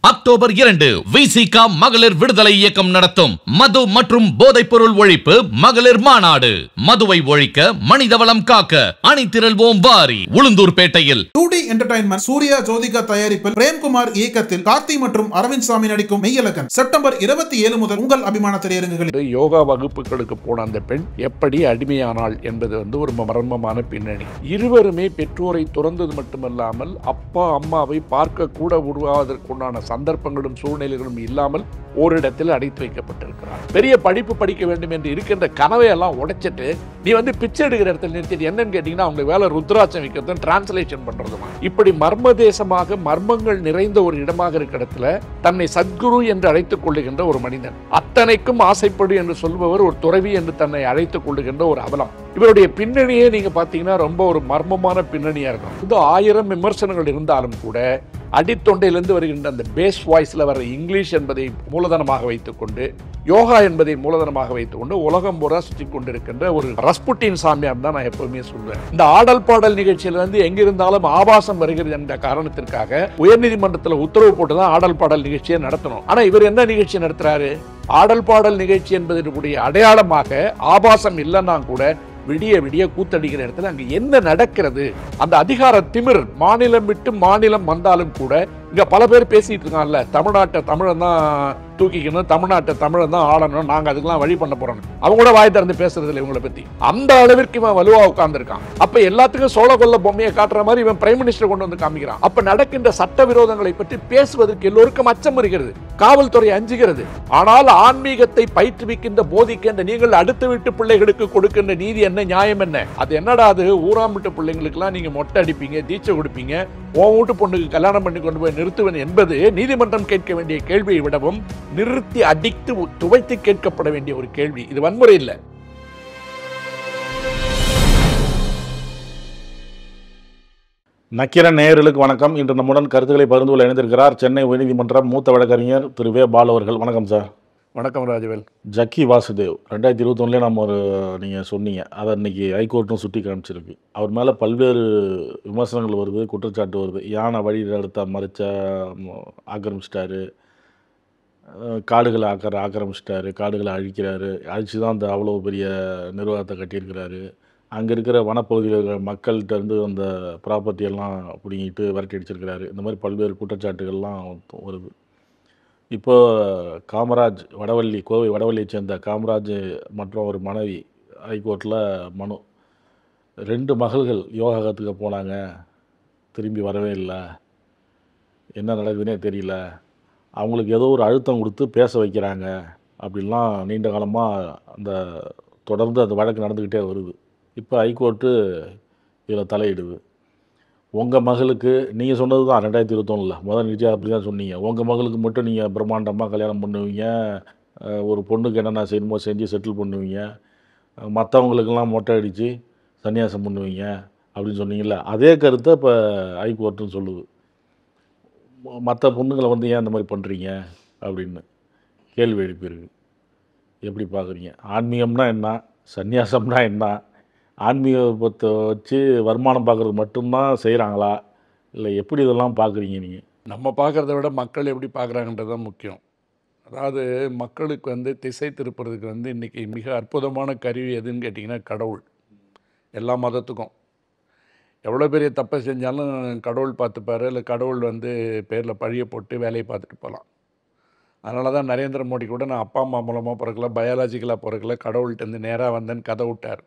October 2 Visika மகளிர் விடுதலை இயக்கம் நடத்தும் மது மற்றும் போதைப் பொருள் ஒழிப்பு மகளிர் மாநாடு. மதுவை ஒழிக்க, மனிதவளம் காக்க அணிதிரள்வோம் வாரி. உளுந்தூர்பேட்டையில் 2D என்டர்டைன்மெண்ட் சூர்யா ஜோதிகா தயாரிப்பில் பிரேம்குமார் இயக்கத்தில் கார்த்தி மற்றும் அரவிந்த் சாமி நடிக்கும் மெய்யழகன் செப்டம்பர் 27 முதல் உங்கள் அபிமான திரையரங்குகளில். யோகா வகுப்புகளுக்கு போன அந்த பெண் எப்படி அடிமையானாள் என்பது ஒரு மர்மமான பின்னணி. இருவருமே பெற்றோரை துறந்தது மட்டுமல்லாமல் அப்பா அம்மாவை பார்க்க கூட உருவாவதற்குண்டான சந்தர்ப்பங்களும் சூழ்நிலைகளும் இல்லாமல் ஓரிடத்தில் அடைத்து வைக்கப்பட்டிருக்கிறார். பெரிய படிப்பு படிக்க வேண்டும் என்று இருக்கின்ற கனவை எல்லாம் உடைச்சிட்டு நீ பிச்சை எடுக்கிற இடத்துல நிறுத்திட்டு என்னன்னு கேட்டீங்கன்னா அவங்க வேலை ருத்ராட்சம் வைக்கிறதும் டிரான்ஸ்லேஷன் பண்றதுமா. இப்படி மர்ம தேசமாக மர்மங்கள் நிறைந்த ஒரு இடமாக இருக்கிற இடத்துல தன்னை சத்குரு என்று அழைத்துக் கொள்ளுகின்ற ஒரு மனிதன், அத்தனைக்கும் ஆசைப்படு என்று சொல்பவர் ஒரு துறவி என்று தன்னை அழைத்துக் கொள்ளுகின்ற ஒரு அவலம். இவருடைய பின்னணியே நீங்க பாத்தீங்கன்னா ரொம்ப ஒரு மர்மமான பின்னணியா இருக்கும். 1000 விமர்சனங்கள் இருந்தாலும் கூட அடித்தொண்டையிலிருந்து வருகின்ற அந்த பேஸ் வாய்ஸ்ல வர இங்கிலீஷ் என்பதை மூலதனமாக வைத்துக் கொண்டு, யோகா என்பதை மூலதனமாக வைத்துக் கொண்டு உலகம் பூரா சுற்றி கொண்டிருக்கின்ற ஒரு ரஸ்புட்டின் சாமியார் தான் நான் எப்பவுமே சொல்றேன். இந்த ஆடல் பாடல் நிகழ்ச்சியில எங்கிருந்தாலும் ஆபாசம் வருகிறது என்ற காரணத்திற்காக உயர்நீதிமன்றத்தில் உத்தரவு போட்டுதான் ஆடல் பாடல் நிகழ்ச்சியை நடத்தணும். ஆனா இவர் என்ன நிகழ்ச்சி நடத்துறாரு? ஆடல் பாடல் நிகழ்ச்சி என்பதனுடைய அடையாளமாக ஆபாசம் இல்லைன்னா கூட விடிய விடிய கூத்தடிக்கிற இடத்துல அங்க என்ன நடக்கிறது? அந்த அதிகார திமிர் மாநிலம் விட்டு மாநிலம் வந்தாலும் கூட இங்க பல பேர் பேசிட்டு இருக்காங்கல்ல, தமிழ்நாட்டை தமிழன் தான் தூக்கிக்கணும், தமிழ்நாட்டை தமிழன் தான் ஆளணும், நாங்க அதுக்கெல்லாம் வழி பண்ண போறோம். அவங்க கூட வாய் திறந்து பேசுறது இல்லை இவங்களை பத்தி. அந்த அளவிற்கு இவன் வலுவா உட்கார்ந்துருக்கான். அப்ப எல்லாத்துக்கும் சோழ கொல்ல பொம்மையை காட்டுற மாதிரி இவன் பிரைம் மினிஸ்டர் கொண்டு வந்து காமிக்கிறான். அப்ப நடக்கின்ற சட்ட விரோதங்களை பற்றி பேசுவதற்கு எல்லோருக்கும் அச்சம் வருகிறது, காவல்துறை அஞ்சுகிறது. ஆனால் ஆன்மீகத்தை பயிற்றுவிக்கின்ற போதிக்கின்ற நீங்கள் அடுத்த வீட்டு பிள்ளைகளுக்கு கொடுக்கின்ற நீதி என்ன, நியாயம் என்ன? அது என்னடா? அது ஊராம் வீட்டு பிள்ளைங்களுக்கு எல்லாம் நீங்க மொட்டை அடிப்பீங்க, தீட்சை கொடுப்பீங்க, உன் வீட்டு பொண்ணுக்கு கல்யாணம் பண்ணி கொண்டு போய் நிறுத்துவன் என்பது நீதிமன்றம் கேட்க வேண்டிய கேள்வியை விடவும் நிறுத்தி அடித்து துவைத்து கேட்கப்பட வேண்டிய ஒரு கேள்வி. இது வன்முறை இல்லை. நக்கீரன் நேயர்களுக்கு வணக்கம். இன்று நம்முடன் கருத்துக்களை பகிர்ந்து கொள்ள இணைந்திருக்கிறார் சென்னை உயர்நீதிமன்றம் மூத்த வழக்கறிஞர் திரு வே. பாலு அவர்கள். வணக்கம் சார். வணக்கம் ராஜவேல். ஜக்கி வாசுதேவ் 2021 நம்ம நீங்கள் சொன்னீங்க, அதை இன்னைக்கு ஹைகோர்ட்டும் சுட்டி காமிச்சிருக்கு. அவர் மேலே பல்வேறு விமர்சனங்கள் வருது, குற்றச்சாட்டு வருது. யானை வழி நடத்த மறைச்சா ஆக்கிரமிச்சிட்டாரு, காடுகளை ஆக்கிரமிச்சிட்டாரு, காடுகளை அழிக்கிறாரு, அழிச்சு தான் அந்த அவ்வளோ பெரிய நிர்வாகத்தை கட்டியிருக்கிறாரு, அங்கே இருக்கிற வனப்பகுதியில் இருக்கிற மக்கள்கிட்ட இருந்து அந்த ப்ராப்பர்ட்டியெல்லாம் பிடிங்கிட்டு விரட்டி அடிச்சிருக்கிறாரு. இந்த மாதிரி பல்வேறு குற்றச்சாட்டுகள்லாம் வருது. இப்போ காமராஜ் வடவள்ளி, கோவை வடவள்ளியை சேர்ந்த காமராஜ் மற்றும் ஒரு மனைவி ஹைகோர்ட்டில் மனு. 2 மகள்கள் யோகா கற்றுக்க போனாங்க, திரும்பி வரவே இல்லை, என்ன நடக்குதுன்னே தெரியல, அவங்களுக்கு ஏதோ ஒரு அழுத்தம் கொடுத்து பேச வைக்கிறாங்க அப்படின்லாம் நீண்ட காலமாக அந்த தொடர்ந்து அந்த வழக்கு நடந்துக்கிட்டே வருது. இப்போ ஹைகோர்ட்டு இதில் தலையிடுது. உங்கள் மகளுக்கு நீங்கள் சொன்னது தான் 2021 முதல் நிச்சயம் அப்படி தான் சொன்னீங்க. உங்கள் மகளுக்கு மட்டும் நீங்கள் பிரம்மாண்டமாக கல்யாணம் பண்ணுவீங்க, ஒரு பொண்ணுக்கு என்னென்ன செய்யணுமோ செஞ்சு செட்டில் பண்ணுவீங்க, மற்றவங்களுக்கெல்லாம் மொட்டை அடித்து சன்னியாசம் பண்ணுவீங்க அப்படின்னு சொன்னீங்கல்ல, அதே கருத்தை இப்போ ஹைகோர்ட்டுன்னு சொல்லுது. மற்ற பொண்ணுங்களை ஏன் இந்த மாதிரி பண்ணுறீங்க அப்படின்னு கேள்வி எழுப்பியிருக்கு. எப்படி பார்க்குறீங்க? ஆன்மீகம்னா என்ன, சன்னியாசம்னா என்ன, ஆன்மீகத்தை வச்சு வருமானம் பார்க்குறது மட்டும்தான் செய்கிறாங்களா, இல்லை எப்படி இதெல்லாம் பார்க்குறீங்க நீங்கள்? நம்ம பார்க்குறத விட மக்கள் எப்படி பார்க்குறாங்கன்றது தான் முக்கியம். அதாவது மக்களுக்கு திசை திருப்புறதுக்கு இன்றைக்கி மிக அற்புதமான கருவி எதுன்னு கேட்டிங்கன்னா கடவுள். எல்லா மதத்துக்கும் எவ்வளோ பெரிய தப்பை செஞ்சாலும் கடவுள் பார்த்துப்பார், இல்லை கடவுள் பேரில் பழிய போட்டு வேலையை பார்த்துட்டு போகலாம். அதனால தான் நரேந்திர மோடி கூட நான் அப்பா அம்மா மூலமாக பிறக்கல, பயாலஜிக்கலாக பிறக்கல, கடவுள்கிட்டருந்து நேராக வந்தேன்னு கதை விட்டார்.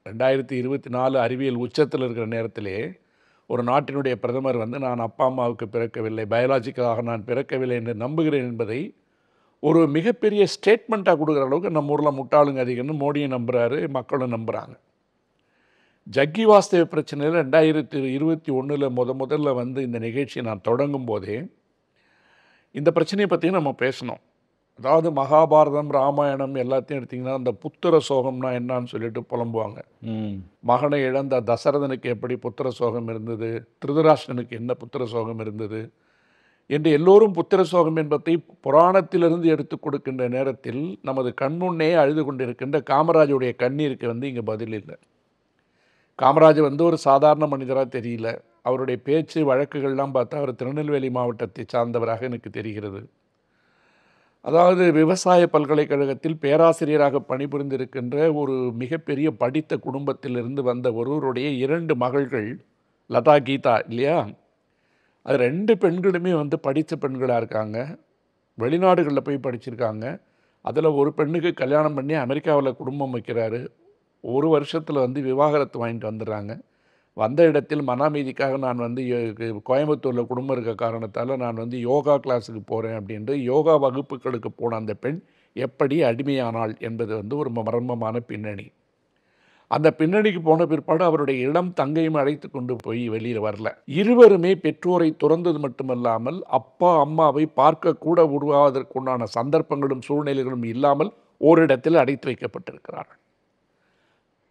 2024 அறிவியல் உச்சத்தில் இருக்கிற நேரத்திலே ஒரு நாட்டினுடைய பிரதமர் நான் அப்பா அம்மாவுக்கு பிறக்கவில்லை, பயாலஜிக்கலாக நான் பிறக்கவில்லை என்று நம்புகிறேன் என்பதை ஒரு மிகப்பெரிய ஸ்டேட்மெண்ட்டாக கொடுக்குற அளவுக்கு நம்ம ஊரில் முட்டாளுங்க அதிகம்னு மோடியும் நம்புகிறாரு, மக்களும் நம்புகிறாங்க. ஜக்கி வாசுதேவ் பிரச்சனையில் 2021 முதல்ல இந்த நிகழ்ச்சியை நான் தொடங்கும் போதே இந்த பிரச்சனையை பற்றியும் நம்ம பேசணும். அதாவது மகாபாரதம், ராமாயணம் எல்லாத்தையும் எடுத்திங்கன்னா அந்த புத்திர சோகம்னா என்னான்னு சொல்லிட்டு புலம்புவாங்க. மகனை இழந்த தசரதனுக்கு எப்படி புத்திர சோகம் இருந்தது, திருதராஷ்டிரனுக்கு என்ன புத்திர சோகம் இருந்தது என்று எல்லோரும் புத்திர சோகம் என்பதை புராணத்திலிருந்து எடுத்து கொடுக்கின்ற நேரத்தில் நமது கண்முன்னே அழுது கொண்டிருக்கின்ற காமராஜுடைய கண்ணீருக்கு இங்கே பதில் இல்லை. காமராஜ் ஒரு சாதாரண மனிதராக தெரியல. அவருடைய பேச்சு வழக்குகள்லாம் பார்த்தா அவர் திருநெல்வேலி மாவட்டத்தை சார்ந்தவராக எனக்கு தெரிகிறது. அதாவது விவசாய பல்கலைக்கழகத்தில் பேராசிரியராக பணிபுரிந்திருக்கின்ற ஒரு மிகப்பெரிய படித்த குடும்பத்திலிருந்து வந்த ஒருவருடைய 2 மகள்கள், லதா, கீதா இல்லையா? அது 2 பெண்களுமே படித்த பெண்களாக இருக்காங்க. வெளிநாடுகளில் போய் படிச்சிருக்காங்க. அதில் ஒரு பெண்ணுக்கு கல்யாணம் பண்ணி அமெரிக்காவில் குடும்பம் வைக்கிறாரு. 1 வருஷத்தில் விவாகரத்து வாங்கிட்டு வந்துடுறாங்க. வந்த இடத்தில் மன அமைதிக்காக நான் கோயம்புத்தூரில் குடும்பம் இருக்க காரணத்தால் நான் யோகா கிளாஸுக்கு போகிறேன் அப்படின்ட்டு யோகா வகுப்புகளுக்கு போன அந்த பெண் எப்படி அடிமையானாள் என்பது ஒரு மர்மமான பின்னணி. அந்த பின்னணிக்கு போன பிற்பாடு அவருடைய இளம் தங்கையும் அழைத்து கொண்டு போய் வெளியில் வரல. இருவருமே பெற்றோரை துறந்தது மட்டுமல்லாமல் அப்பா அம்மாவை பார்க்க கூட உருவாவதற்குண்டான சந்தர்ப்பங்களும் சூழ்நிலைகளும் இல்லாமல் ஓரிடத்தில் அடைத்து வைக்கப்பட்டிருக்கிறார்கள்.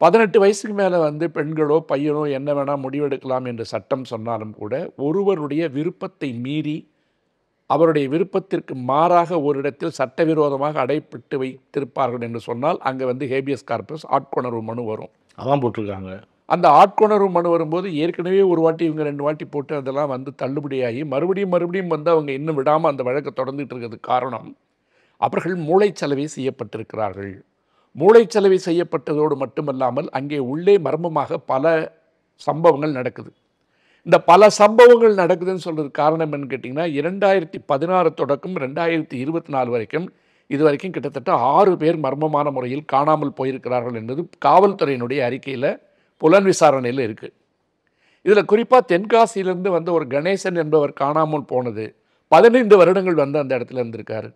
18 வயசுக்கு மேலே பெண்களோ பையனோ என்ன வேணால் முடிவெடுக்கலாம் என்று சட்டம் சொன்னாலும் கூட ஒருவருடைய விருப்பத்தை மீறி அவருடைய விருப்பத்திற்கு மாறாக ஒரு இடத்தில் சட்டவிரோதமாக அடைப்பட்டு வைத்திருப்பார்கள் என்று சொன்னால் அங்கே ஹேபியஸ் கார்பஸ் ஆட்கொணர்வு மனு வரும். அதான் போட்டிருக்காங்க. அந்த ஆட்கொணர்வு மனு வரும்போது ஏற்கனவே ஒரு வாட்டி இவங்க 2 வாட்டி போட்டு அதெல்லாம் தள்ளுபடியாகி மறுபடியும் அவங்க இன்னும் விடாமல் அந்த வழக்கை தொடர்ந்துட்டு இருக்கிறதுக்கு காரணம் அவர்கள் மூளைச்சலவை செய்யப்பட்டிருக்கிறார்கள். மூளைச்சலவை செய்யப்பட்டதோடு மட்டுமல்லாமல் அங்கே உள்ளே மர்மமாக பல சம்பவங்கள் நடக்குது. இந்த பல சம்பவங்கள் நடக்குதுன்னு சொல்கிறதுக்கு காரணம் என்னன்னு கேட்டிங்கன்னா 2016 தொடக்கம் 2024 வரைக்கும் இதுவரைக்கும் கிட்டத்தட்ட 6 பேர் மர்மமான முறையில் காணாமல் போயிருக்கிறார்கள் என்பது காவல்துறையினுடைய அறிக்கையில் புலன் விசாரணையில் இருக்குது. இதில் குறிப்பாக தென்காசியிலிருந்து வந்த ஒரு கணேசன் என்பவர் காணாமல் போனது 15 வருடங்கள் அந்த இடத்துல இருந்திருக்காரு.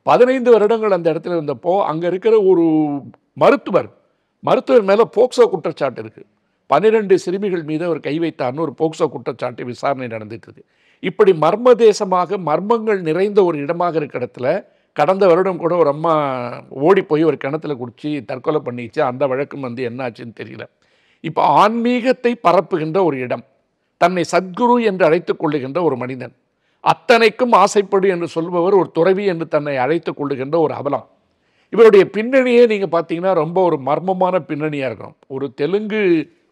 15 வருடங்கள் அந்த இடத்துல இருந்தப்போ அங்கே இருக்கிற ஒரு மருத்துவர் மேலே போக்சோ குற்றச்சாட்டு இருக்குது. 12 சிறுமிகள் மீது அவர் கை வைத்தார்னு ஒரு போக்சோ குற்றச்சாட்டு விசாரணை நடந்துட்டு. இப்படி மர்ம தேசமாக மர்மங்கள் நிறைந்த ஒரு இடமாக இருக்கிற இடத்துல கடந்த வருடம் கூட ஒரு அம்மா ஓடி போய் ஒரு கிணத்துல குடிச்சு தற்கொலை பண்ணிச்சு. அந்த வழக்கம் என்னாச்சுன்னு தெரியல. இப்போ ஆன்மீகத்தை பரப்புகின்ற ஒரு இடம், தன்னை சத்குரு என்று அழைத்துக் கொள்ளுகின்ற ஒரு மனிதன், அத்தனைக்கும் ஆசைப்படு என்று சொல்பவர் ஒரு துறவி என்று தன்னை அழைத்துக் கொள்ளுகின்ற ஒரு அவலம். இவருடைய பின்னணியே நீங்கள் பார்த்தீங்கன்னா ரொம்ப ஒரு மர்மமான பின்னணியாக இருக்கும். ஒரு தெலுங்கு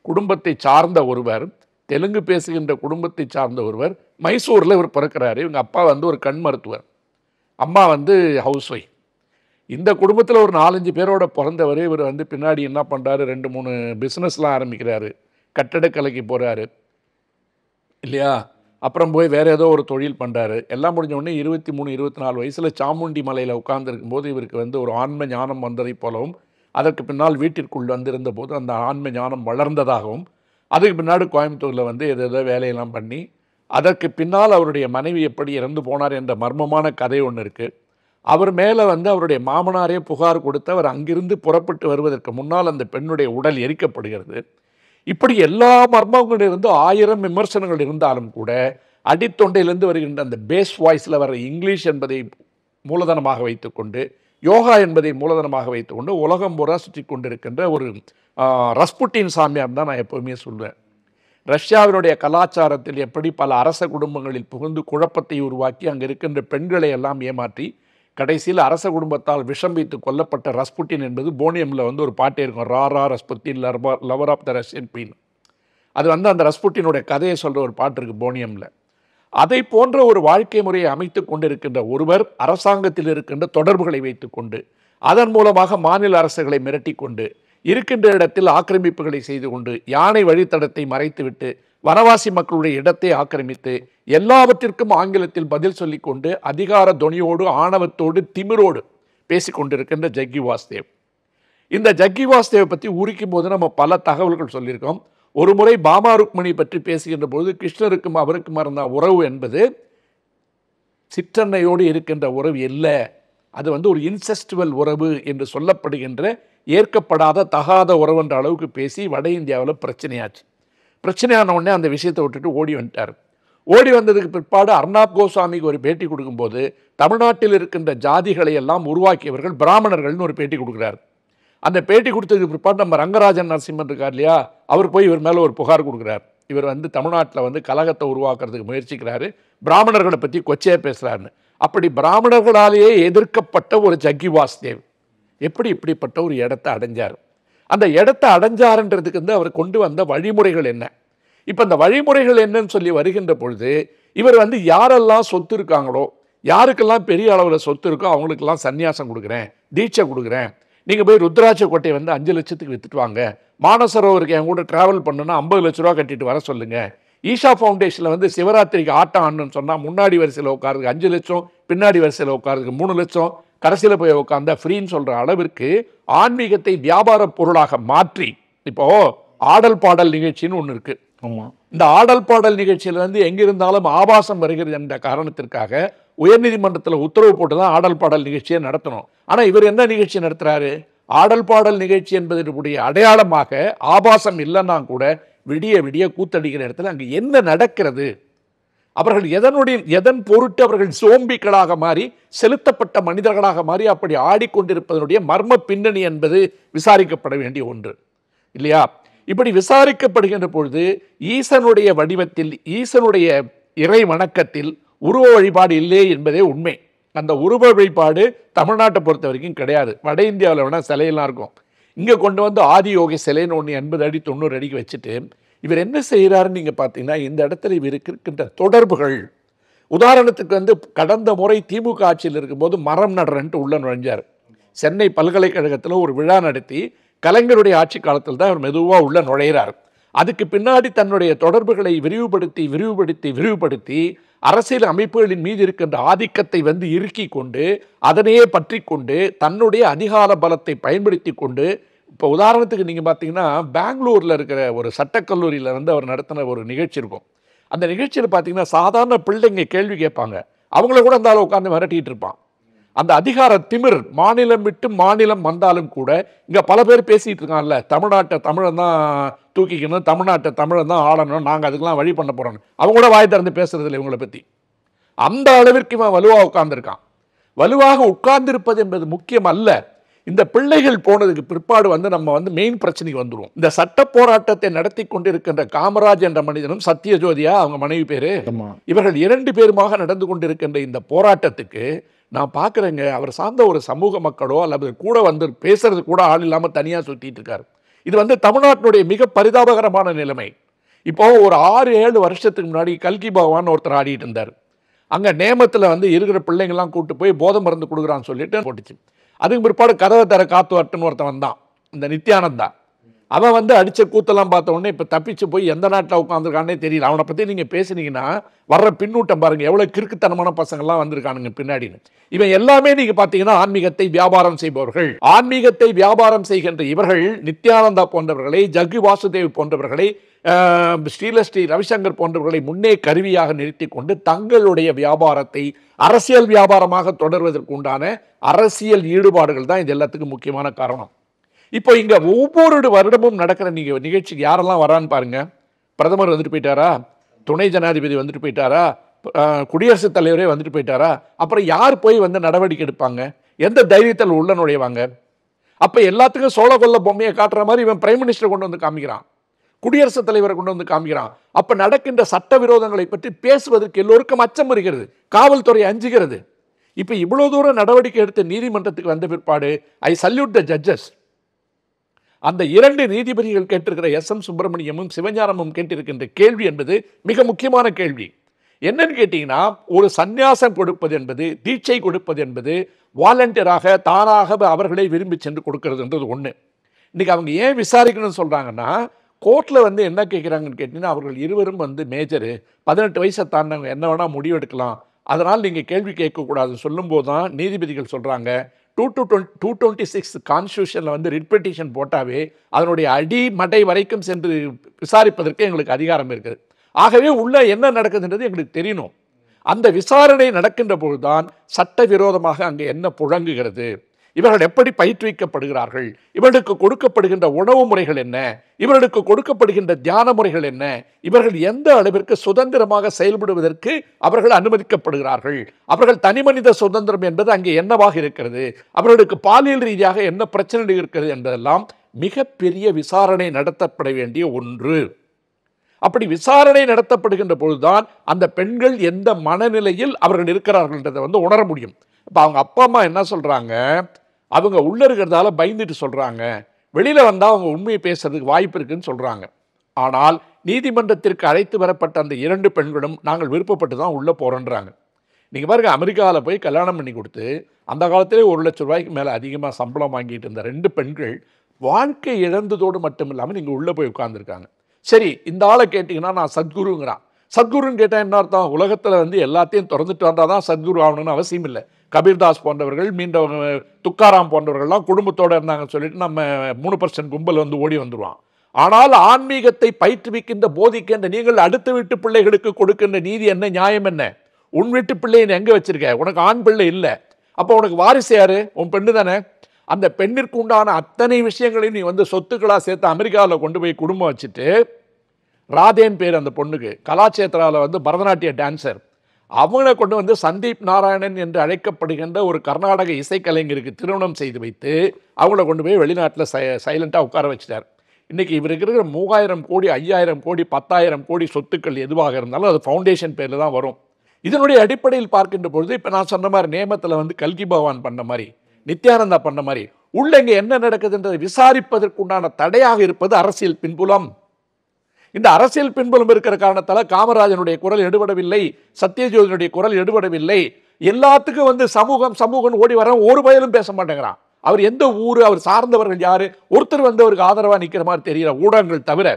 குடும்பத்தை சார்ந்த ஒருவர், தெலுங்கு பேசுகின்ற குடும்பத்தை சார்ந்த ஒருவர், மைசூரில் இவர் பிறக்கிறாரு. இவங்க அப்பா ஒரு கண் மருத்துவர், அம்மா ஹவுஸ் ஒய்ஃப். இந்த குடும்பத்தில் ஒரு 4-5 பேரோட பிறந்தவர். இவர் பின்னாடி என்ன பண்ணுறாரு, 2-3 பிஸ்னஸ்லாம் ஆரம்பிக்கிறாரு, கட்டடக்கலைக்கு போகிறாரு இல்லையா? அப்புறம் போய் வேறு ஏதோ ஒரு தொழில் பண்ணுறாரு. எல்லாம் முடிஞ்ச உடனே 23-24 வயசில் சாமுண்டி மலையில் உட்கார்ந்துருக்கும் போது இவருக்கு ஒரு ஆன்ம ஞானம் வந்ததை போலவும், அதற்கு பின்னால் வீட்டிற்குள் வந்திருந்த போது அந்த ஆன்ம ஞானம் வளர்ந்ததாகவும், அதுக்கு பின்னாடி கோயம்புத்தூரில் ஏதோ வேலையெல்லாம் பண்ணி, அதற்கு பின்னால் அவருடைய மனைவி எப்படி இறந்து போனார் என்ற மர்மமான கதை ஒன்று இருக்குது. அவர் மேலே அவருடைய மாமனாரே புகார் கொடுத்து அவர் அங்கிருந்து புறப்பட்டு வருவதற்கு முன்னால் அந்த பெண்ணுடைய உடல் எரிக்கப்படுகிறது. இப்படி எல்லா மர்மங்களிலிருந்து 1000 விமர்சனங்கள் இருந்தாலும் கூட அடித்தொண்டையிலிருந்து வருகின்ற அந்த பேஸ் வாய்ஸில் வர இங்கிலீஷ் என்பதை மூலதனமாக வைத்துக்கொண்டு, யோகா என்பதை மூலதனமாக வைத்துக்கொண்டு உலகம் பூரா சுற்றி கொண்டிருக்கின்ற ஒரு ரஸ்புட்டின் சாமியார் தான் நான் எப்போவுமே சொல்வேன். ரஷ்யாவினுடைய கலாச்சாரத்தில் எப்படி பல அரச குடும்பங்களில் புகுந்து குழப்பத்தை உருவாக்கி அங்கே இருக்கின்ற பெண்களை எல்லாம் ஏமாற்றி கடைசியில் அரச குடும்பத்தால் விஷம் வைத்து கொல்லப்பட்ட ரஸ்புட்டின் என்பது போனியமில் ஒரு பாட்டே இருக்கும், ra Rasputin lover of the Russian queen. அது அந்த ரஸ்புட்டினுடைய கதையை சொல்கிற ஒரு பாட்டு இருக்குது போனியமில். அதை போன்ற ஒரு வாழ்க்கை முறையை அமைத்து கொண்டிருக்கின்ற ஒருவர் அரசாங்கத்தில் இருக்கின்ற தொடர்புகளை வைத்துக்கொண்டு அதன் மூலமாக மாநில அரசுகளை மிரட்டி கொண்டு இருக்கின்ற இடத்தில் ஆக்கிரமிப்புகளை செய்து கொண்டு யானை வழித்தடத்தை மறைத்துவிட்டு வனவாசி மக்களுடைய இடத்தை ஆக்கிரமித்து எல்லாவற்றிற்கும் ஆங்கிலத்தில் பதில் சொல்லிக்கொண்டு அதிகார துணியோடு ஆணவத்தோடு திமிரோடு பேசிக்கொண்டிருக்கின்ற ஜக்கி வாசுதேவ். இந்த ஜக்கி வாசுதேவை பற்றி உரிக்கும் போது நம்ம பல தகவல்கள் சொல்லியிருக்கோம். ஒரு முறை பாமா ருக்மணி பற்றி பேசுகின்ற போது கிருஷ்ணருக்கும் அவருக்கும் இருந்த உறவு என்பது சிற்றன்னையோடு இருக்கின்ற உறவு இல்லை, அது ஒரு இன்செஸ்டுவல் உறவு என்று சொல்லப்படுகின்ற ஏற்கப்படாத தகாத உறவு என்ற அளவுக்கு பேசி வட இந்தியாவில் பிரச்சனையாச்சு. பிரச்சனையான உடனே அந்த விஷயத்தை விட்டுட்டு ஓடி வந்துட்டார். ஓடி வந்ததுக்கு பிற்பாடு அர்னாப் கோஸ்வாமிக்கு ஒரு பேட்டி கொடுக்கும்போது தமிழ்நாட்டில் இருக்கின்ற ஜாதிகளை எல்லாம் உருவாக்கியவர்கள் பிராமணர்கள்னு ஒரு பேட்டி கொடுக்குறாரு. அந்த பேட்டி கொடுத்ததுக்கு பிற்பாடு நம்ம ரங்கராஜன் நரசிம்மன் இருக்கார் இல்லையா, அவர் போய் இவர் மேலே ஒரு புகார் கொடுக்குறார். இவர் தமிழ்நாட்டில் கலகத்தை உருவாக்குறதுக்கு முயற்சிக்கிறாரு, பிராமணர்களை பற்றி கொச்சையாக பேசுகிறாருன்னு. அப்படி பிராமணர்களாலேயே எதிர்க்கப்பட்ட ஒரு ஜக்கி வாசுதேவ் எப்படி இப்படிப்பட்ட ஒரு இடத்தை அடைஞ்சார்? அந்த இடத்தை அடைஞ்சாருன்றதுக்கு அவர் கொண்டு வந்த வழிமுறைகள் என்ன? இப்போ இந்த வழிமுறைகள் என்னன்னு சொல்லி வருகின்ற பொழுது இவர் வந்து யாரெல்லாம் சொத்து இருக்காங்களோ, யாருக்கெல்லாம் பெரிய அளவில் சொத்து இருக்கோ அவங்களுக்கெல்லாம் சன்னியாசம் கொடுக்குறேன், தீட்சை கொடுக்குறேன், நீங்கள் போய் ருத்ராட்ச கோட்டையை வந்து 5 லட்சத்துக்கு வித்துட்டு வாங்க, மானசரோவருக்கு என் கூட டிராவல் பண்ணுன்னா 50 லட்ச ரூபா கட்டிட்டு வர சொல்லுங்க, ஈஷா ஃபவுண்டேஷனில் வந்து சிவராத்திரிக்கு ஆட்டம் ஆடணும்னு சொன்னால் முன்னாடி வரிசையில் உட்காருக்கு 5 லட்சம், பின்னாடி வரிசையில் உட்காருக்கு 3 லட்சம், கடைசியில் போய் உட்காந்தா ஃப்ரீன்னு சொல்கிற அளவிற்கு ஆன்மீகத்தை வியாபார பொருளாக மாற்றி, இப்போ ஆடல் பாடல் நிகழ்ச்சின்னு ஒன்று இருக்குது. ஆமாம். இந்த ஆடல் பாடல் நிகழ்ச்சியில் வந்து எங்கிருந்தாலும் ஆபாசம் வருகிறது என்ற காரணத்திற்காக உயர்நீதிமன்றத்தில் உத்தரவு போட்டு தான் ஆடல் பாடல் நிகழ்ச்சியை நடத்தணும். ஆனால் இவர் என்ன நிகழ்ச்சி நடத்துகிறாரு? ஆடல் பாடல் நிகழ்ச்சி என்பதனுடைய அடையாளமாக ஆபாசம் இல்லைன்னா கூட விடிய விடிய கூத்தடிக்கிற இடத்துல அங்கே என்ன நடக்கிறது? அவர்கள் எதன் பொருட்டு அவர்கள் சோம்பிக்களாக மாறி செலுத்தப்பட்ட மனிதர்களாக மாறி அப்படி ஆடிக்கொண்டிருப்பதனுடைய மர்ம பின்னணி என்பது விசாரிக்கப்பட வேண்டிய ஒன்று இல்லையா? இப்படி விசாரிக்கப்படுகின்ற பொழுது ஈசனுடைய வடிவத்தில், ஈசனுடைய இறை வணக்கத்தில் உருவ வழிபாடு இல்லை என்பதே உண்மை. அந்த உருவ வழிபாடு தமிழ்நாட்டை பொறுத்த வரைக்கும் கிடையாது. வட இந்தியாவில் வேணால் சிலையெல்லாம் இருக்கும். இங்கே கொண்டு வந்து ஆதியோகி சிலைன்னு ஒன்று 80 அடி 90 அடிக்கு வச்சுட்டு இவர் என்ன செய்கிறாருன்னு நீங்கள் பார்த்தீங்கன்னா, இந்த இடத்துல இவருக்கு இருக்கின்ற தொடர்புகள், உதாரணத்துக்கு வந்து கடந்த முறை திமுக ஆட்சியில் இருக்கும்போது மரம் நடுறன்ட்டு உள்ள நுழைஞ்சார். சென்னை பல்கலைக்கழகத்தில் ஒரு விழா நடத்தி கலைஞருடைய ஆட்சி காலத்தில் தான் அவர் மெதுவாக உள்ள நுழைகிறார். அதுக்கு பின்னாடி தன்னுடைய தொடர்புகளை விரிவுபடுத்தி அரசியல் அமைப்புகளின் மீது இருக்கின்ற ஆதிக்கத்தை வந்து இறுக்கி கொண்டு அதனையே பற்றி கொண்டு தன்னுடைய அதிகார பலத்தை பயன்படுத்தி கொண்டு, இப்போ உதாரணத்துக்கு நீங்கள் பார்த்தீங்கன்னா பெங்களூரில் இருக்கிற ஒரு சட்டக்கல்லூரியில் வந்து அவர் நடத்தின ஒரு நிகழ்ச்சி இருக்கும். அந்த நிகழ்ச்சியில் பார்த்தீங்கன்னா சாதாரண பிள்ளைங்க கேள்வி கேட்பாங்க, அவங்கள கூட அந்த ஆள் உட்காந்து மிரட்டிகிட்டு இருப்பான். அந்த அதிகார திமிர் மாநிலம் விட்டு மாநிலம் வந்தாலும் கூட இங்கே பல பேர் பேசிகிட்டு இருக்காங்கல்ல, தமிழ்நாட்டை தமிழன் தான் தூக்கிக்கணும், தமிழ்நாட்டை தமிழன் தான் ஆளணும், நாங்கள் அதுக்கெல்லாம் வழி பண்ண போகிறோம். அவங்க கூட வாய் திறந்து பேசுறது இல்லை இவங்களை பற்றி. அந்த அளவிற்கு இவன் வலுவாக உட்கார்ந்துருக்கான். வலுவாக உட்கார்ந்திருப்பது என்பது முக்கியம் அல்ல. இந்த பிள்ளைகள் போனதுக்கு பிற்பாடு வந்து நம்ம வந்து மெயின் பிரச்சனைக்கு வந்துடுவோம். இந்த சட்ட போராட்டத்தை நடத்தி கொண்டிருக்கின்ற காமராஜ் என்ற மனிதனும் சத்யஜோதியா அவங்க மனைவி பேரு, இவர்கள் 2 பேருமாக நடந்து கொண்டிருக்கின்ற இந்த போராட்டத்துக்கு நான் பார்க்குறேங்க, அவர் சார்ந்த ஒரு சமூக மக்களோ அல்லது கூட வந்து பேசுறது கூட ஆள் இல்லாமல் தனியாக சுற்றிட்டு இருக்காரு. இது வந்து தமிழ்நாட்டினுடைய மிக பரிதாபகரமான நிலைமை. இப்போ ஒரு 6-7 வருஷத்துக்கு முன்னாடி கல்கி பகவான் ஒருத்தர் ஆடிட்டு இருந்தார். அங்கே நேமத்தில் வந்து இருக்கிற பிள்ளைங்கள்லாம் கூப்பிட்டு போய் போதை மருந்து கொடுக்குறான்னு சொல்லிட்டு போட்டுச்சு. அதுக்கு பிற்பாடு கதவை தர காத்து வரட்டுன்னு ஒருத்தன் வந்தான், இந்த நித்யானந்தா. அவன் வந்து அடித்த கூத்தெல்லாம் பார்த்த உடனே இப்போ தப்பிச்சு போய் எந்த நாட்டில் உட்காந்துருக்கானே தெரியல. அவனை பற்றி நீங்கள் பேசுனீங்கன்னா வர்ற பின்னூட்டம் பாருங்கள், எவ்வளோ கிறுக்குத்தனமான பசங்கள்லாம் வந்திருக்கானுங்க பின்னாடின்னு. இவன் எல்லாமே நீங்கள் பார்த்தீங்கன்னா ஆன்மீகத்தை வியாபாரம் செய்பவர்கள். ஆன்மீகத்தை வியாபாரம் செய்கின்ற இவர்கள் நித்யானந்தா போன்றவர்களை, ஜக்கு வாசுதேவ் போன்றவர்களை, ஸ்ரீ ரவிசங்கர் போன்றவர்களை முன்னே கருவியாக நிறுத்தி கொண்டு தங்களுடைய வியாபாரத்தை அரசியல் வியாபாரமாக தொடர்வதற்கு உண்டான அரசியல் ஈடுபாடுகள் தான் இது எல்லாத்துக்கும் முக்கியமான காரணம். இப்போ இங்கே ஒவ்வொரு வருடமும் நடக்கிற நிகழ்ச்சிக்கு யாரெல்லாம் வரான்னு பாருங்க. பிரதமர் வந்துட்டு போயிட்டாரா, துணை ஜனாதிபதி வந்துட்டு போயிட்டாரா, குடியரசுத் தலைவரே வந்துட்டு போயிட்டாரா, அப்புறம் யார் போய் வந்து நடவடிக்கை எடுப்பாங்க? எந்த தைரியத்தில் உள்ள நுழைவாங்க? அப்போ எல்லாத்துக்கும் சோழ கொல்ல பொம்மையை காட்டுற மாதிரி இவன் பிரைம் மினிஸ்டர் கொண்டு வந்து காமிக்கிறான், குடியரசுத் தலைவரை கொண்டு வந்து காமிக்கிறான். அப்போ நடக்கின்ற சட்டவிரோதங்களை பற்றி பேசுவதற்கு எல்லோருக்கும் அச்சம் வருகிறது, காவல்துறை அஞ்சுகிறது. இப்போ இவ்வளோ தூரம் நடவடிக்கை எடுத்த நீதிமன்றத்துக்கு வந்த பிற்பாடு ஐ சல்யூட் த ஜட்ஜஸ். அந்த 2 நீதிபதிகள் கேட்டிருக்கிற SM சுப்பிரமணியமும் சிவஞானமும் கேட்டிருக்கின்ற கேள்வி என்பது மிக முக்கியமான கேள்வி. என்னன்னு கேட்டீங்கன்னா, ஒரு சந்நியாசம் கொடுப்பது என்பது, தீட்சை கொடுப்பது என்பது வாலண்டியராக தானாக அவர்களை விரும்பி சென்று கொடுக்கறதுன்றது ஒன்று. இன்னைக்கு அவங்க ஏன் விசாரிக்கணும்னு சொல்றாங்கன்னா, கோர்ட்டில் வந்து என்ன கேட்குறாங்கன்னு கேட்டிங்கன்னா, அவர்கள் இருவரும் வந்து மேஜரு, 18 வயசை தாண்டவங்க, என்ன வேணால் முடிவெடுக்கலாம், அதனால் நீங்கள் கேள்வி கேட்கக்கூடாதுன்னு சொல்லும்போது தான் நீதிபதிகள் சொல்கிறாங்க 226 கான்ஸ்டியூஷனில் வந்து ரிட் பெட்டிஷன் போட்டாவே அதனுடைய அடிமடை வரைக்கும் சென்று விசாரிப்பதற்கு எங்களுக்கு அதிகாரம் இருக்குது. ஆகவே உள்ள என்ன நடக்குதுன்றது எங்களுக்கு தெரியணும். அந்த விசாரணை நடக்கின்ற பொழுதுதான் சட்டவிரோதமாக அங்கே என்ன புழங்குகிறது, இவர்கள் எப்படி பயிற்றுவிக்கப்படுகிறார்கள், இவர்களுக்கு கொடுக்கப்படுகின்ற உணவு முறைகள் என்ன, இவர்களுக்கு கொடுக்கப்படுகின்ற தியான முறைகள் என்ன, இவர்கள் எந்த அளவிற்கு சுதந்திரமாக செயல்படுவதற்கு அவர்கள் அனுமதிக்கப்படுகிறார்கள், அவர்கள் தனிமனித சுதந்திரம் என்பது அங்கே என்னவாக இருக்கிறது, அவர்களுக்கு பாலியல் ரீதியாக என்ன பிரச்சனை இருக்கிறது என்பதெல்லாம் மிகப்பெரிய விசாரணை நடத்தப்பட வேண்டிய ஒன்று. அப்படி விசாரணை நடத்தப்படுகின்ற பொழுதுதான் அந்த பெண்கள் எந்த மனநிலையில் அவர்கள் இருக்கிறார்கள் என்றதை வந்து உணர முடியும். இப்போ அவங்க அப்பா அம்மா என்ன சொல்கிறாங்க, அவங்க உள்ளே இருக்கிறதால பயந்துட்டு சொல்கிறாங்க, வெளியில் வந்தால் அவங்க உண்மையை பேசுறதுக்கு வாய்ப்பு இருக்குன்னு சொல்கிறாங்க. ஆனால் நீதிமன்றத்திற்கு அழைத்து வரப்பட்ட அந்த 2 பெண்களும் நாங்கள் விருப்பப்பட்டு தான் உள்ளே போகிறோன்றாங்க. நீங்கள் பாருங்க, அமெரிக்காவில் போய் கல்யாணம் பண்ணி கொடுத்து அந்த காலத்திலே 1 லட்சம் ரூபாய்க்கு மேலே அதிகமாக சம்பளம் வாங்கிட்டு இருந்த 2 பெண்கள் வாழ்க்கை இழந்ததோடு மட்டும் இல்லாமல் நீங்கள் உள்ளே போய் உட்கார்ந்துருக்காங்க. சரி, இந்த ஆளை கேட்டிங்கன்னா நான் சத்குருங்கிறான். சத்குருன்னு கேட்டால் என்ன அர்த்தம்? உலகத்தில் வந்து எல்லாத்தையும் திறந்துட்டு வந்தால் தான் சத்குரு ஆகணும்னு அவசியம் இல்லை. கபீர்தாஸ் போன்றவர்கள், மீண்டவங்க துக்காராம் போன்றவர்கள்லாம் குடும்பத்தோடு இருந்தாங்கன்னு சொல்லிட்டு நம்ம 3% கும்பல் வந்து ஓடி வந்துடுவான். ஆனால் ஆன்மீகத்தை பயிற்றுவிக்கின்ற போதிக்கின்ற நீங்கள் அடுத்த வீட்டு பிள்ளைகளுக்கு கொடுக்கின்ற நீதி என்ன, நியாயம் என்ன? உன் வீட்டு பிள்ளையை எங்கே வச்சிருக்க? உனக்கு ஆண் பிள்ளை இல்லை, அப்போ உனக்கு வாரிசு யாரு? உன் பெண்ணு தானே. அந்த பெண்ணிற்கு உண்டான அத்தனை விஷயங்களையும் நீ வந்து சொத்துக்களாக சேர்த்து அமெரிக்காவில் கொண்டு போய் குடும்பம் வச்சுட்டு, ராதேன் பேர் அந்த பொண்ணுக்கு, கலாச்சேத்ராவில் வந்து பரதநாட்டிய டான்சர், அவங்கள கொண்டு வந்து சந்தீப் நாராயணன் என்று அழைக்கப்படுகின்ற ஒரு கர்நாடக இசைக்கலைஞருக்கு திருமணம் செய்து வைத்து அவங்கள கொண்டு போய் வெளிநாட்டில் சைலண்ட்டாக உட்கார வச்சுட்டார். இன்றைக்கி இவருக்கு இருக்கிற 3000 கோடி 5000 கோடி 10,000 கோடி சொத்துக்கள் எதுவாக இருந்தாலும் அது ஃபவுண்டேஷன் பேரில் தான் வரும். இதனுடைய அடிப்படையில் பார்க்கின்ற பொழுது இப்போ நான் சொன்ன மாதிரி நேமத்தில் வந்து கல்கி பகவான் பண்ண மாதிரி, நித்யானந்தா பண்ண மாதிரி உள்ள இங்கே என்ன நடக்குதுன்றதை விசாரிப்பதற்குண்டான தடையாக இருப்பது அரசியல் பின்புலம். இந்த அரசியல் பின்புலம் இருக்கிற காரணத்தால் காமராஜனுடைய குரல் எடுபடவில்லை, சத்யஜோதினுடைய குரல் எடுபடவில்லை. எல்லாத்துக்கும் வந்து சமூகம் ஓடி வர ஒரு பயலும் பேச மாட்டேங்கிறான். அவர் எந்த ஊர், அவர் சார்ந்தவர்கள் யாரு, ஒருத்தர் வந்து அவருக்கு ஆதரவாக நிற்கிற மாதிரி தெரியல ஊடகங்கள் தவிர.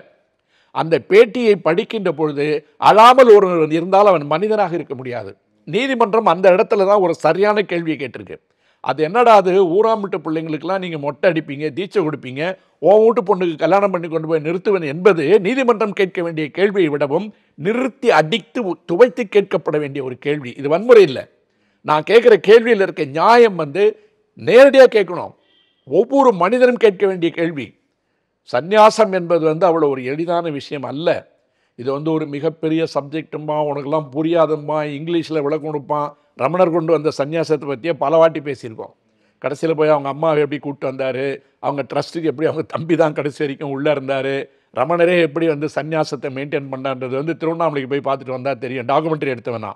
அந்த பேட்டியை படிக்கின்ற பொழுது அழாமல் ஒரு இருந்தால் அவன் மனிதனாக இருக்க முடியாது. நீதிமன்றம் அந்த இடத்துல தான் ஒரு சரியான கேள்வியை கேட்டிருக்கு. அது என்னடா, அது ஊராம் வீட்டு பிள்ளைங்களுக்கெல்லாம் நீங்கள் மொட்டை அடிப்பீங்க, தீட்சை கொடுப்பீங்க, உன் வீட்டு பொண்ணுக்கு கல்யாணம் பண்ணி கொண்டு போய் நிறுத்துவேன் என்பது நீதிமன்றம் கேட்க வேண்டிய கேள்வியை விடவும் நிறுத்தி அடித்து துவைத்து கேட்கப்பட வேண்டிய ஒரு கேள்வி. இது வன்முறை இல்லை. நான் கேட்குற கேள்வியில் இருக்க நியாயம் வந்து நேரடியாக கேட்கணும். ஒவ்வொரு மனிதனும் கேட்க வேண்டிய கேள்வி. சந்நியாசம் என்பது வந்து அவ்வளோ ஒரு எளிதான விஷயம் அல்ல. இது வந்து ஒரு மிகப்பெரிய சப்ஜெக்டுமா, உனக்கெல்லாம் புரியாதம்மா, இங்கிலீஷில் விளக்கம் கொடுப்பான். ரமணர் கொண்டு வந்த சன்னியாசத்தை பற்றியே பல வாட்டி பேசியிருக்கோம். கடைசியில் போய் அவங்க அம்மாவை எப்படி கூப்பிட்டு வந்தார், அவங்க ட்ரஸ்ட்டுக்கு எப்படி அவங்க தம்பி தான் கடைசி வரைக்கும் உள்ளே இருந்தார், ரமணரே எப்படி வந்து சன்னியாசத்தை மெயின்டைன் பண்ணான்றது வந்து திருவண்ணாமலைக்கு போய் பார்த்துட்டு வந்தால் தெரியும், டாக்குமெண்ட்ரி எடுத்தவனா.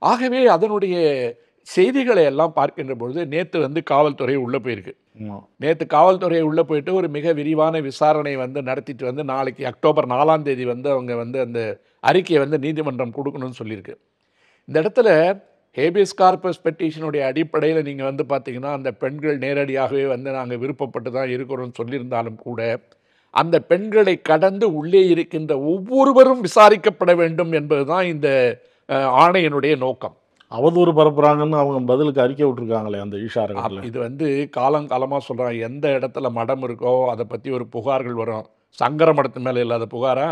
ஆகவே அதனுடைய செய்திகளை எல்லாம் பார்க்கின்ற பொழுது நேற்று வந்து காவல்துறை உள்ளே போயிருக்கு. நேற்று காவல்துறை உள்ளே போயிட்டு ஒரு மிக விரிவான விசாரணை வந்து நடத்திட்டு வந்து நாளைக்கு அக்டோபர் 4ஆம் தேதி வந்து அவங்க வந்து அந்த அறிக்கையை வந்து நீதிமன்றம் கொடுக்கணும்னு சொல்லியிருக்கு. இந்த இடத்துல ஹேபியஸ் கார்பஸ் பெட்டிஷனுடைய அடிப்படையில் நீங்கள் வந்து பார்த்தீங்கன்னா அந்த பெண்கள் நேரடியாகவே வந்து நாங்கள் விருப்பப்பட்டு தான் இருக்கிறோம்னு சொல்லியிருந்தாலும் கூட அந்த பெண்களை கடந்து உள்ளே இருக்கின்ற ஒவ்வொருவரும் விசாரிக்கப்பட வேண்டும் என்பது தான் இந்த ஆணையினுடைய நோக்கம். அவதூறு பரப்புறாங்கன்னு அவங்க பதிலுக்கு அறிக்கை விட்டுருக்காங்களே அந்த ஈஷாரங்கள். இது வந்து காலங்காலமாக சொல்கிறாங்க, எந்த இடத்துல மடம் இருக்கோ அதை பற்றி ஒரு புகார்கள் வரும். சங்கர மடத்து மேலே இல்லாத புகாரா?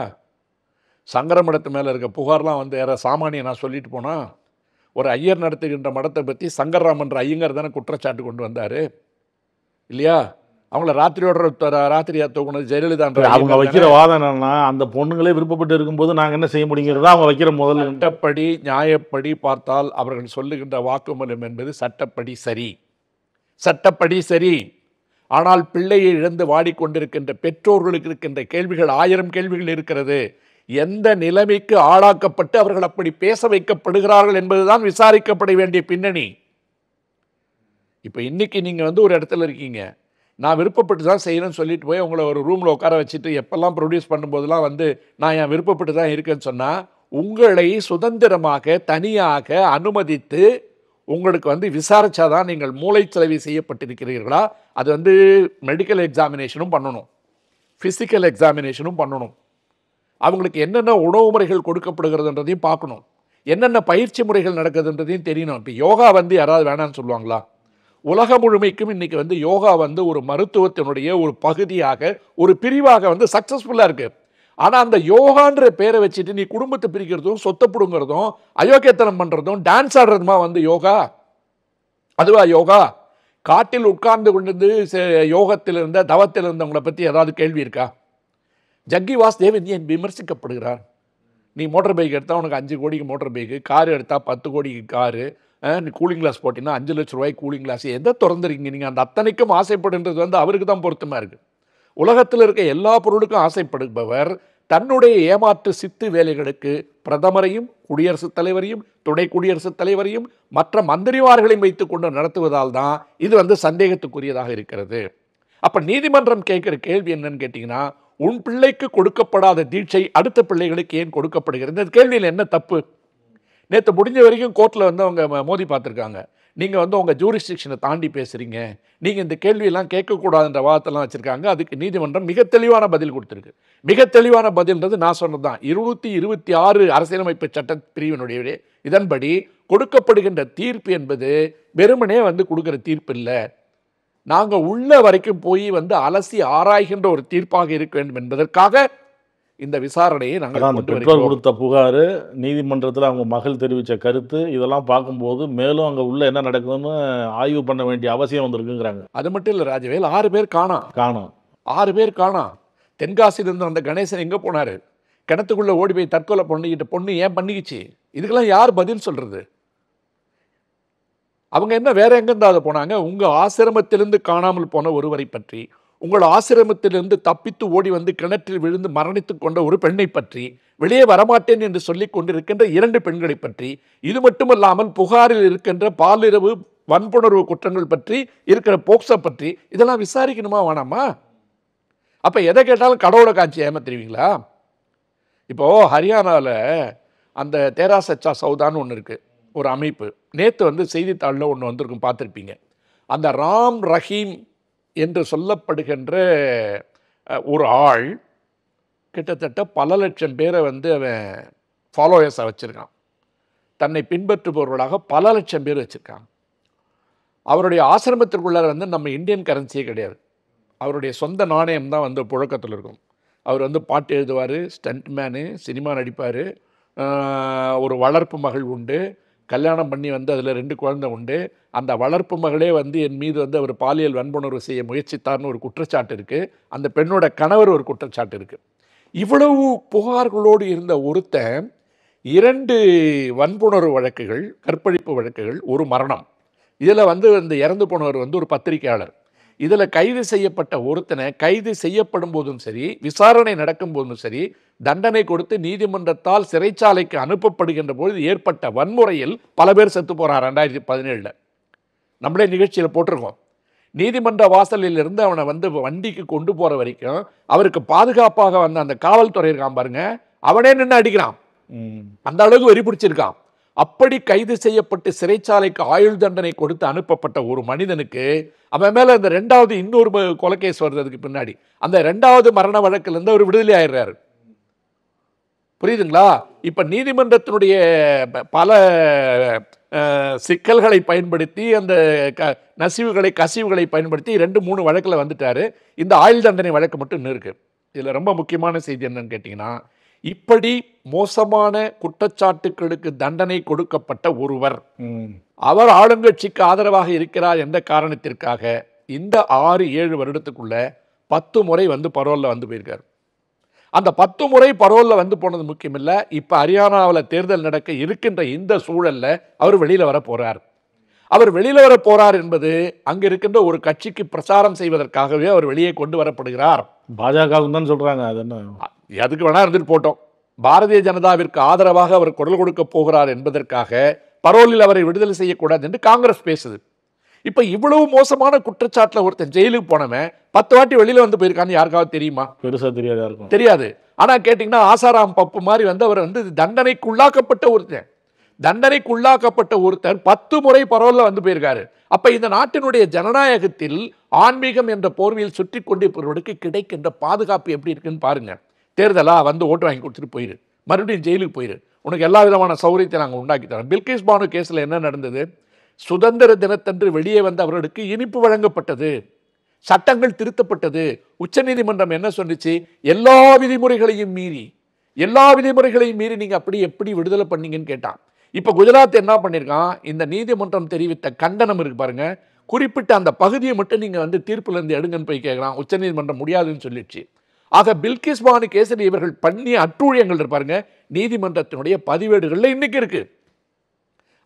சங்கர மடத்து மேலே இருக்க புகார்லாம் வந்து யார சாமானியை நான் சொல்லிட்டு போனால், ஒரு ஐயர் நடத்துகின்ற மடத்தை பற்றி சங்கர்ராமன்ற ஐயங்கர் தானே குற்றச்சாட்டு கொண்டு வந்தார் இல்லையா? அவங்கள ராத்திரியா தூக்குனது ஜெயலலிதா. அவங்க வைக்கிற வாதம் என்னன்னா, அந்த பொண்ணுங்களே விருப்பப்பட்டு இருக்கும்போது நாங்கள் என்ன செய்ய முடியுங்கிறத அவங்க வைக்கிற முதல். சட்டப்படி நியாயப்படி பார்த்தால் அவர்கள் சொல்லுகின்ற வாக்குமூலம் என்பது சட்டப்படி சரி, சட்டப்படி சரி. ஆனால் பிள்ளையை இழந்து வாடிக்கொண்டிருக்கின்ற பெற்றோர்களுக்கு இருக்கின்ற கேள்விகள் 1000 கேள்விகள் இருக்கிறது. எந்த நிலைமைக்கு ஆளாக்கப்பட்டு அவர்கள் அப்படி பேச வைக்கப்படுகிறார்கள் என்பதுதான் விசாரிக்கப்பட வேண்டிய பின்னணி. இப்போ இன்னைக்கு நீங்கள் வந்து ஒரு இடத்துல இருக்கீங்க, நான் விருப்பப்பட்டு தான் செய்யணும்னு சொல்லிட்டு போய் உங்களை ஒரு ரூமில் உட்கார வச்சுட்டு எப்பெல்லாம் ப்ரொடியூஸ் பண்ணும்போதெல்லாம் வந்து நான் என் விருப்பப்பட்டு தான் இருக்கேன்னு சொன்னால், உங்களை சுதந்திரமாக தனியாக அனுமதித்து உங்களுக்கு வந்து விசாரித்தாதான் நீங்கள் மூளைச்சலவை செய்யப்பட்டிருக்கிறீர்களா. அது வந்து மெடிக்கல் எக்ஸாமினேஷனும் பண்ணணும், ஃபிசிக்கல் எக்ஸாமினேஷனும் பண்ணணும். அவங்களுக்கு என்னென்ன உணவு முறைகள் கொடுக்கப்படுகிறதுன்றதையும் பார்க்கணும், என்னென்ன பயிற்சி முறைகள் நடக்குதுன்றதையும் தெரியணும். இப்போ யோகா வந்து யாராவது வேணான்னு சொல்லுவாங்களா? உலகம் முழுமைக்கும் இன்றைக்கி வந்து யோகா வந்து ஒரு மருத்துவத்தினுடைய ஒரு பகுதியாக ஒரு பிரிவாக வந்து சக்ஸஸ்ஃபுல்லாக இருக்குது. ஆனால் அந்த யோகான்ற பேரை வச்சுட்டு நீ குடும்பத்தை பிரிக்கிறதும் சொத்தை பிடுங்கிறதும் அயோக்கியத்தனம் பண்ணுறதும் டான்ஸ் ஆடுறதுமா வந்து யோகா? அதுவா யோகா? காட்டில் உட்கார்ந்து கொண்டு யோகத்தில் இருந்த தவத்தில் இருந்தவங்களை பற்றி ஏதாவது கேள்வி இருக்கா? ஜக்கி வாசுதேவன் ஏன் விமர்சிக்கப்படுகிறார்? நீ மோட்டர் பைக் எடுத்தால் உனக்கு 5 கோடிக்கு மோட்டர் பைக்கு, கார் எடுத்தால் 10 கோடிக்கு காரு, நீ கூலிங் கிளாஸ் போட்டிங்கன்னா 5 லட்ச ரூபாய்க்கு கூலிங் கிளாஸ். எதை திறந்துருக்கீங்க நீங்கள்? அந்த அத்தனைக்கும் ஆசைப்படுன்றது வந்து அவருக்கு தான் பொருத்தமாக இருக்குது. உலகத்தில் இருக்க எல்லா பொருளுக்கும் ஆசைப்படுபவர் தன்னுடைய ஏமாற்று சித்து வேலைகளுக்கு பிரதமரையும் குடியரசுத் தலைவரையும் துணை குடியரசுத் தலைவரையும் மற்ற மந்திரிமார்களையும் வைத்துக் கொண்டு நடத்துவதால் தான் இது வந்து சந்தேகத்துக்குரியதாக இருக்கிறது. அப்போ நீதிமன்றம் கேட்குற கேள்வி என்னன்னு கேட்டிங்கன்னா, உன் பிள்ளைக்கு கொடுக்கப்படாத தீட்சை அடுத்த பிள்ளைகளுக்கு ஏன் கொடுக்கப்படுகிறது? இந்த கேள்வியில் என்ன தப்பு? நேற்று முடிஞ்ச வரைக்கும் கோர்ட்டில் வந்து அவங்க மோதி பார்த்துருக்காங்க. நீங்கள் வந்து உங்கள் ஜூரிஸ்டிக்ஷனை தாண்டி பேசுகிறீங்க, நீங்கள் இந்த கேள்வியெல்லாம் கேட்கக்கூடாதுன்ற வாதத்தெல்லாம் வச்சுருக்காங்க. அதுக்கு நீதிமன்றம் மிக தெளிவான பதில் கொடுத்துருக்கு. மிக தெளிவான பதில்ன்றது நான் சொன்னது தான். 226 அரசியலமைப்பு சட்ட பிரிவினுடைய இதன்படி கொடுக்கப்படுகின்ற தீர்ப்பு என்பது வெறுமனே வந்து கொடுக்குற தீர்ப்பு இல்லை. நாங்கள் உள்ள வரைக்கும் போய் வந்து அலசி ஆராய்கின்ற ஒரு தீர்ப்பாக இருக்க வேண்டும் என்பதற்காக இந்த விசாரணையை நாங்கள் கொண்டு பெற்றோர் வருகிறோம். கொடுத்த புகார், நீதிமன்றத்தில் அவங்க மகள் தெரிவித்த கருத்து, இதெல்லாம் பார்க்கும்போது மேலும் அங்கே உள்ள என்ன நடக்குதுன்னு ஆய்வு பண்ண வேண்டிய அவசியம் வந்திருக்குங்கிறாங்க. அது மட்டும் இல்லை ராஜவேல், 6 பேர் காணோம். 6 பேர் காணோம். தென்காசியில் இருந்த அந்த கணேசன் எங்கே போனார்? கிணத்துக்குள்ளே ஓடி போய் தற்கொலை பண்ணிக்கிட்ட பொண்ணு ஏன் பண்ணிக்கிச்சு? இதுக்கெல்லாம் யார் பதில் சொல்கிறது? அவங்க என்ன வேற எங்கேருந்தாவது போனாங்க? உங்கள் ஆசிரமத்திலிருந்து காணாமல் போன ஒருவரை பற்றி, உங்கள் ஆசிரமத்திலிருந்து தப்பித்து ஓடி வந்து கிணற்றில் விழுந்து மரணித்து கொண்ட ஒரு பெண்ணை பற்றி, வெளியே வரமாட்டேன் என்று சொல்லிக் கொண்டிருக்கின்ற 2 பெண்களை பற்றி, இது மட்டுமல்லாமல் புகாரில் இருக்கின்ற பாலிரவு வன்புணர்வு குற்றங்கள் பற்றி இருக்கிற போக்சோ பற்றி இதெல்லாம் விசாரிக்கணுமா வேணாமா? அப்போ எதை கேட்டாலும் கடவுளை காட்சி ஏமாத்துறீங்களா? இப்போது ஹரியானாவில் அந்த தேரா சச்சா சௌதான்னு ஒன்று இருக்குது, ஒரு அமைப்பு. நேற்று வந்து செய்தித்தாளில் ஒன்று வந்திருக்கும், பார்த்துருப்பீங்க. அந்த ராம் ரஹீம் என்று சொல்லப்படுகின்ற ஒரு ஆள் கிட்டத்தட்ட பல லட்சம் பேரை வந்து அவன் ஃபாலோவர்ஸாக வச்சுருக்கான். தன்னை பின்பற்றுபவர்களாக பல லட்சம் பேர் வச்சுருக்காங்க. அவருடைய ஆசிரமத்திற்குள்ளார வந்து நம்ம இந்தியன் கரன்சியே கிடையாது. அவருடைய சொந்த நாணயம் தான் வந்து புழக்கத்தில் இருக்கும். அவர் வந்து பாட்டு எழுதுவார், ஸ்டண்ட் மேனு, சினிமா நடிப்பார், ஒரு வளர்ப்பு மகள் உண்டு, கல்யாணம் பண்ணி வந்து அதில் 2 குழந்தை உண்டு. அந்த வளர்ப்பு மகளே வந்து என் மீது வந்து அவர் பாலியல் வன்புணர்வு செய்ய முயற்சித்தார்னு ஒரு குற்றச்சாட்டு இருக்குது. அந்த பெண்ணோட கணவர் ஒரு குற்றச்சாட்டு இருக்குது. இவ்வளவு புகார்களோடு இருந்த ஒருத்தன் 2 வன்புணர்வு வழக்குகள், கற்பழிப்பு வழக்குகள், ஒரு மரணம். இதில் வந்து இந்த இறந்து போனவர் வந்து ஒரு பத்திரிகையாளர். இதில் கைது செய்யப்பட்ட ஒருத்தனை கைது செய்யப்படும் போதும் சரி, விசாரணை நடக்கும் போதும் சரி, தண்டனை கொடுத்து நீதிமன்றத்தால் சிறைச்சாலைக்கு அனுப்பப்படுகின்ற பொழுது ஏற்பட்ட வன்முறையில் பல பேர் செத்து போகிறார். 2017 நம்மளே நிகழ்ச்சியில் போட்டிருக்கோம். நீதிமன்ற வாசலில் இருந்து அவனை வந்து வண்டிக்கு கொண்டு போகிற வரைக்கும் அவருக்கு பாதுகாப்பாக வந்த அந்த காவல்துறை இருக்கான் பாருங்க, அவனே நின்று அடிக்கிறான். அந்த அளவுக்கு வெறி பிடிச்சிருக்கான். அப்படி கைது செய்யப்பட்டு சிறைச்சாலைக்கு ஆயுள் தண்டனை கொடுத்து அனுப்பப்பட்ட ஒரு மனிதனுக்கு அவன் மேலே இந்த 2வது இன்னொரு கொலைகேஸ் வருதுக்கு பின்னாடி அந்த 2வது மரண வழக்கிலிருந்து அவர் விடுதலை ஆயிடுறாரு. புரியுதுங்களா? இப்போ நீதிமன்றத்தினுடைய பல சிக்கல்களை பயன்படுத்தி, அந்த கசிவுகளை பயன்படுத்தி 2-3 வழக்கில் வந்துட்டார். இந்த ஆயுள் தண்டனை வழக்கு மட்டும் இன்னும் இருக்குது. இதில் ரொம்ப முக்கியமான செய்தி என்னன்னு கேட்டிங்கன்னா, இப்படி மோசமான குற்றச்சாட்டுகளுக்கு தண்டனை கொடுக்கப்பட்ட ஒருவர், அவர் ஆளுங்கட்சிக்கு ஆதரவாக இருக்கிறார் என்ற காரணத்திற்காக இந்த 6-7 வருடத்துக்குள்ள 10 முறை வந்து பரோலில் வந்து போயிருக்கார். அந்த 10 முறை பரோலில் வந்து போனது முக்கியம் இல்லை. இப்போ ஹரியானாவில் தேர்தல் நடக்க இருக்கின்ற இந்த சூழலில் அவர் வெளியில் வர போகிறார். அவர் வெளியில் வர போகிறார் என்பது அங்கே இருக்கின்ற ஒரு கட்சிக்கு பிரச்சாரம் செய்வதற்காகவே அவர் வெளியே கொண்டு வரப்படுகிறார். பாஜகவுக்கு தான் சொல்கிறாங்க. அது என்ன, அதுக்கு வேணா இருந்துட்டு போட்டோம். பாரதிய ஜனதாவிற்கு ஆதரவாக அவர் குரல் கொடுக்க போகிறார் என்பதற்காக பரோலில் அவரை விடுதலை செய்யக்கூடாது என்று காங்கிரஸ் பேசுது. இப்போ இவ்வளவு மோசமான குற்றச்சாட்டில் ஒருத்தன் ஜெயிலுக்கு போனவன் 10 வாட்டி வெளியில் வந்து போயிருக்கான்னு யாருக்காவது தெரியுமா? பெருசாக தெரியாது, யாருக்கும் தெரியாது. ஆனால் கேட்டிங்கன்னா ஆசாராம் பப்பு மாதிரி வந்து அவர் வந்து தண்டனைக்குள்ளாக்கப்பட்ட ஒருத்தர் 10 முறை பரோலில் வந்து போயிருக்காரு. அப்போ இந்த நாட்டினுடைய ஜனநாயகத்தில் ஆன்மீகம் என்ற போர்வையில் சுற்றி கொண்டிருப்பவர்களுக்கு கிடைக்கின்ற பாதுகாப்பு எப்படி இருக்குன்னு பாருங்க. தேர்தலா வந்து ஓட்டு வாங்கி கொடுத்துட்டு போயிரு, மறுபடியும் ஜெயிலுக்கு போயிரு, உனக்கு எல்லா விதமான சௌகரியத்தை நாங்கள் உண்டாக்கி தரோம். பில்கிஸ் பானு கேஸில் என்ன நடந்தது? சுதந்திர தினத்தன்று வெளியே வந்து அவர்களுக்கு இனிப்பு வழங்கப்பட்டது, சட்டங்கள் திருத்தப்பட்டது. உச்சநீதிமன்றம் என்ன சொன்னிச்சு? எல்லா விதிமுறைகளையும் மீறி நீங்கள் அப்படி எப்படி விடுதலை பண்ணீங்கன்னு கேட்டான். இப்போ குஜராத் என்ன பண்ணியிருக்கான்? இந்த நீதிமன்றம் தெரிவித்த கண்டனம் இருக்கு பாருங்க, குறிப்பிட்ட அந்த பகுதியை மட்டும் நீங்கள் வந்து தீர்ப்புலேருந்து எடுங்கன்னு போய் கேட்குறான். உச்சநீதிமன்றம் முடியாதுன்னு சொல்லிடுச்சு. ஆக பில்கிஸ் பானு கேஸில் இவர்கள் பண்ணிய அட்டூழியங்கள் இருப்பாருங்க, நீதிமன்றத்தினுடைய பதிவேடுகளில் இன்னைக்கு இருக்கு.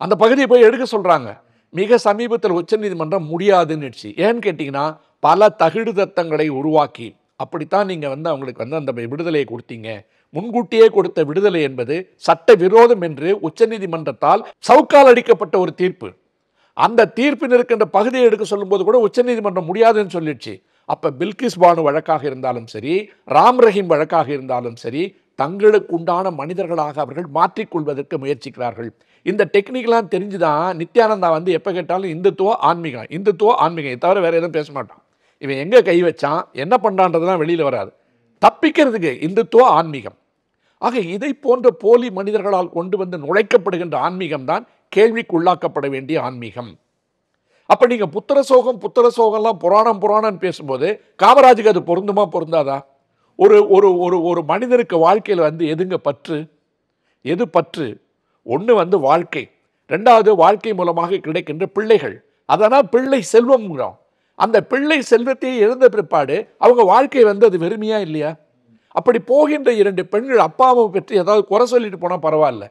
அந்த பகுதியை போய் எடுக்க சொல்றாங்க. மிக சமீபத்தில் உச்சநீதிமன்றம் முடியாதுன்னு. ஏன்னு கேட்டிங்கன்னா, பல தகிடு தத்தங்களை உருவாக்கி அப்படித்தான் நீங்கள் வந்து அவங்களுக்கு வந்து அந்த விடுதலையை கொடுத்தீங்க. முன்கூட்டியே கொடுத்த விடுதலை என்பது சட்ட விரோதம் என்று உச்சநீதிமன்றத்தால் சவுக்கால் அடிக்கப்பட்ட ஒரு தீர்ப்பு. அந்த தீர்ப்பில் இருக்கின்ற பகுதியை எடுக்க சொல்லும்போது கூட உச்சநீதிமன்றம் முடியாதுன்னு சொல்லிடுச்சு. அப்போ பில்கிஸ் பானு வழக்காக இருந்தாலும் சரி, ராம் ரஹீம் வழக்காக இருந்தாலும் சரி, தங்களுக்கு உண்டான மனிதர்களாக அவர்கள் மாற்றிக்கொள்வதற்கு முயற்சிக்கிறார்கள். இந்த டெக்னிக்கெலாம் தெரிஞ்சுதான் நித்யானந்தா எப்போ கேட்டாலும் இந்துத்துவம் ஆன்மீகம் தவிர வேறு எதுவும் பேச மாட்டான். இவன் எங்கே கை வச்சான், என்ன பண்ணான்றதுலாம் வெளியில் வராது. தப்பிக்கிறதுக்கு இந்துத்துவ ஆன்மீகம். ஆக இதை போன்ற போலி மனிதர்களால் கொண்டு வந்து நுழைக்கப்படுகின்ற ஆன்மீகம் தான் கேள்விக்குள்ளாக்கப்பட வேண்டிய ஆன்மீகம். அப்போ நீங்கள் புத்திர சோகம்லாம் புராணம் பேசும்போது காமராஜுக்கு அது பொருந்துமா பொருந்தாதா? ஒரு ஒரு ஒரு ஒரு மனிதனுக்கு வாழ்க்கையில் எதுங்க பற்று? எது பற்று? ஒன்று வாழ்க்கை, ரெண்டாவது வாழ்க்கை மூலமாக கிடைக்கின்ற பிள்ளைகள். அதனால் பிள்ளை செல்வம்ங்கிறோம். அந்த பிள்ளை செல்வத்தை இழந்த பிற்பாடு அவங்க வாழ்க்கை அது வெறுமையா இல்லையா? அப்படி போகின்ற 2 பெண்கள் அப்பாவை பற்றி ஏதாவது குறை சொல்லிட்டு போனால் பரவாயில்ல.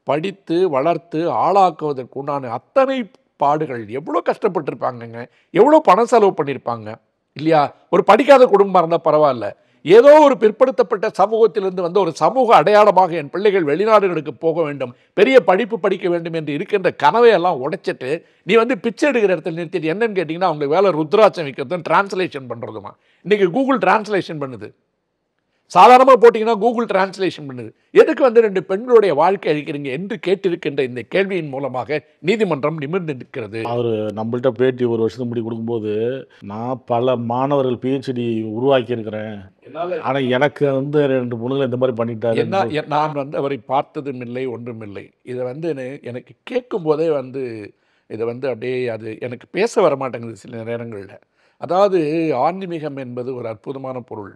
படித்து வளர்த்து ஆளாக்குவதற்கு உண்டான அத்தனை பாடுகள் எவ்வளோ கஷ்டப்பட்டிருப்பாங்கங்க, எவ்வளோ பணம் செலவு பண்ணியிருப்பாங்க இல்லையா? ஒரு படிக்காத குடும்பமாக இருந்தால் பரவாயில்ல, ஏதோ ஒரு பிற்படுத்தப்பட்ட சமூகத்திலிருந்து ஒரு சமூக அடையாளமாக என் பிள்ளைகள் வெளிநாடுகளுக்கு போக வேண்டும், பெரிய படிப்பு படிக்க வேண்டும் என்று இருக்கின்ற கனவை எல்லாம் உடைச்சிட்டு நீ பிச்சை எடுக்கிற இடத்துல நிறுத்திட்டு என்னன்னு கேட்டிங்கன்னா அவங்களுக்கு வேலை ருத்ராட்சம் வைக்கிறதும் டிரான்ஸ்லேஷன் பண்ணுறதுமா. இன்றைக்கி கூகுள் டிரான்ஸ்லேஷன் பண்ணுது. சாதாரணமாக போட்டிங்கன்னா கூகுள் டிரான்ஸ்லேஷன் பண்ணுது. எதுக்கு 2 பெண்களுடைய வாழ்க்கை அழிக்கிறீங்க என்று கேட்டிருக்கின்ற இந்த கேள்வியின் மூலமாக நீதிமன்றம் நிமிர்ந்து நிற்கிறது. அவர் நம்மள்கிட்ட பேட்டி ஒரு வருஷத்துக்கு முன்னாடி கொடுக்கும்போது, நான் பல மாணவர்கள் PhD உருவாக்கி இருக்கிறேன், ஆனால் எனக்கு 2 பொண்ணுங்களை இந்த மாதிரி பண்ணிட்டாரு. நான் அவரை பார்த்ததும் இல்லை, ஒன்றும் இல்லை. இதை எனக்கு கேட்கும் போதே இதை அப்படியே அது எனக்கு பேச வர மாட்டேங்குது சில நேரங்களில். அதாவது ஆன்மீகம் என்பது ஒரு அற்புதமான பொருள்.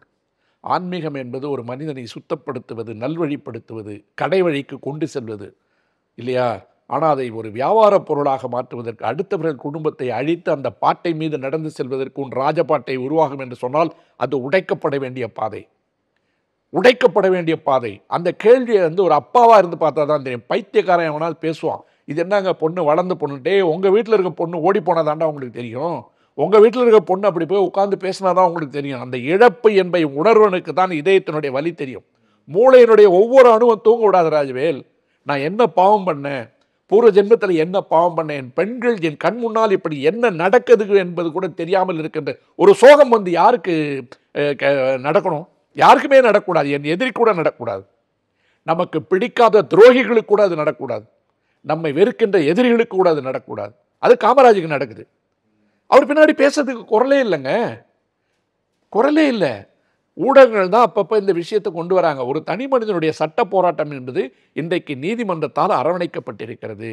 ஆன்மீகம் என்பது ஒரு மனிதனை சுத்தப்படுத்துவது, நல்வழிப்படுத்துவது, கடை வழிக்கு கொண்டு செல்வது இல்லையா? ஆனால் அதை ஒரு வியாபார பொருளாக மாற்றுவதற்கு, அடுத்தவர்கள் குடும்பத்தை அழித்து அந்த பாட்டை மீது நடந்து செல்வதற்கு உன் ராஜபாட்டை உருவாகும் என்று சொன்னால் அது உடைக்கப்பட வேண்டிய பாதை. அந்த கேள்வியை ஒரு அப்பாவாக இருந்து பார்த்தா தான் தெரியும். பைத்தியக்காரன் எவனால் பேசுவான், இது என்னங்க பொண்ணு வளர்ந்த பொண்ணுட்டே, உங்கள் வீட்டில் இருக்க பொண்ணு ஓடி போனாதாண்டா உங்களுக்கு தெரியும், உங்கள் வீட்டில் இருக்க பொண்ணு அப்படி போய் உட்காந்து பேசினாதான் உங்களுக்கு தெரியும். அந்த இழப்பு என்பதை உணர்வனுக்கு தான் இதயத்தினுடைய வலி தெரியும். மூளையினுடைய ஒவ்வொரு அணுவும் தூங்க விடாத ராஜவேல். நான் என்ன பாவம் பண்ணேன், பூர்வ ஜென்மத்தில் என்ன பாவம் பண்ணேன், என் பெண்கள் என் கண் முன்னால் இப்படி என்ன நடக்குது என்பது கூட தெரியாமல் இருக்கின்ற ஒரு சோகம் யாருக்கு நடக்கணும்? யாருக்குமே நடக்கூடாது. என் எதிரி கூட நடக்கூடாது. நமக்கு பிடிக்காத துரோகிகளுக்கு கூட அது நடக்கூடாது. நம்மை வெறுக்கின்ற எதிரிகளுக்கு கூட அது நடக்கூடாது. அது காமராஜுக்கு நடக்குது. அவர் பின்னாடி பேசுறதுக்கு குரலே இல்லைங்க, குரலே இல்லை. ஊடகங்கள் தான் அப்பப்போ இந்த விஷயத்தை கொண்டு வராங்க. ஒரு தனி மனிதனுடைய சட்ட போராட்டம் என்பது இன்றைக்கு நீதிமன்றத்தால் அரவணைக்கப்பட்டிருக்கிறது,